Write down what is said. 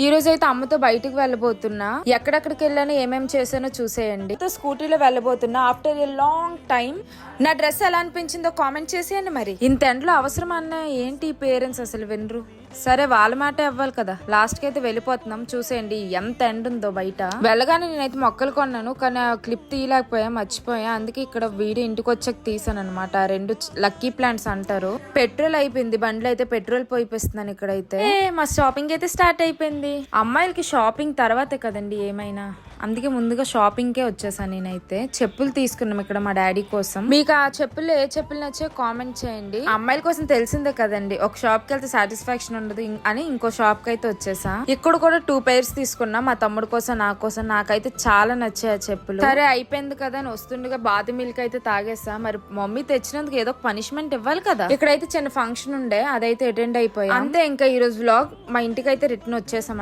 ఈ రోజు అయితే అమ్మతో బయటికి వెళ్ళబోతున్నా. ఎక్కడెక్కడికి వెళ్ళానో ఏమేం చేశానో చూసేయండి. స్కూటీలో వెళ్ళబోతున్నా ఆఫ్టర్ ఎ లాంగ్ టైం. నా డ్రెస్ ఎలా అనిపించిందో కామెంట్ చేసేయండి. మరి ఇంత ఎండలో అవసరం అన్న ఏంటి పేరెంట్స్ అసలు వినరు. సరే వాళ్ళ మాట అవ్వాలి కదా. లాస్ట్ కి అయితే వెళ్ళిపోతున్నాం. చూసేయండి ఎంత ఎండ ఉందో బయట. వెళ్ళగానే నేనైతే మొక్కలు కొన్నాను, కానీ ఆ క్లిప్ తీయలేకపోయా, మర్చిపోయా. అందుకే ఇక్కడ వీడియో ఇంటికి వచ్చాక తీసాను అనమాట. 2 లక్కీ ప్లాంట్స్ అంటారు. పెట్రోల్ అయిపోయింది, బండ్లో అయితే పెట్రోల్ పోయిస్తున్నాను. ఇక్కడైతే మా షాపింగ్ అయితే స్టార్ట్ అయిపోయింది. అమ్మాయిలకి షాపింగ్ తర్వాతే కదండి ఏమైనా, అందుకే ముందుగా షాపింగ్ కే వచ్చేసాను. నేనైతే చెప్పులు తీసుకున్నాం ఇక్కడ మా డాడీ కోసం. మీకు ఆ చెప్పులు ఏ చెప్పులు నచ్చో కామెంట్ చేయండి. అమ్మాయిల కోసం తెలిసిందే కదండి, ఒక షాప్ కి వెళ్తే సాటిస్ఫాక్షన్ ఉండదు అని ఇంకో షాప్ కి అయితే వచ్చేసా. ఇక్కడ కూడా 2 pairs తీసుకున్నా, మా తమ్ముడు కోసం నా కోసం. నాకైతే చాలా నచ్చాయి ఆ చెప్పులు. సరే అయిపోయింది కదా అని వస్తుండగా బాదం మిల్క్ అయితే తాగేసా. మరి మమ్మీ తెచ్చినందుకు ఏదో పనిష్మెంట్ ఇవ్వాలి కదా. ఇక్కడైతే చిన్న ఫంక్షన్ ఉండే, అదైతే అటెండ్ అయిపోయా. అంతే ఇంకా ఈ రోజు వ్లాగ్ మా ఇంటికి అయితే రిటర్న్ వచ్చేసాం.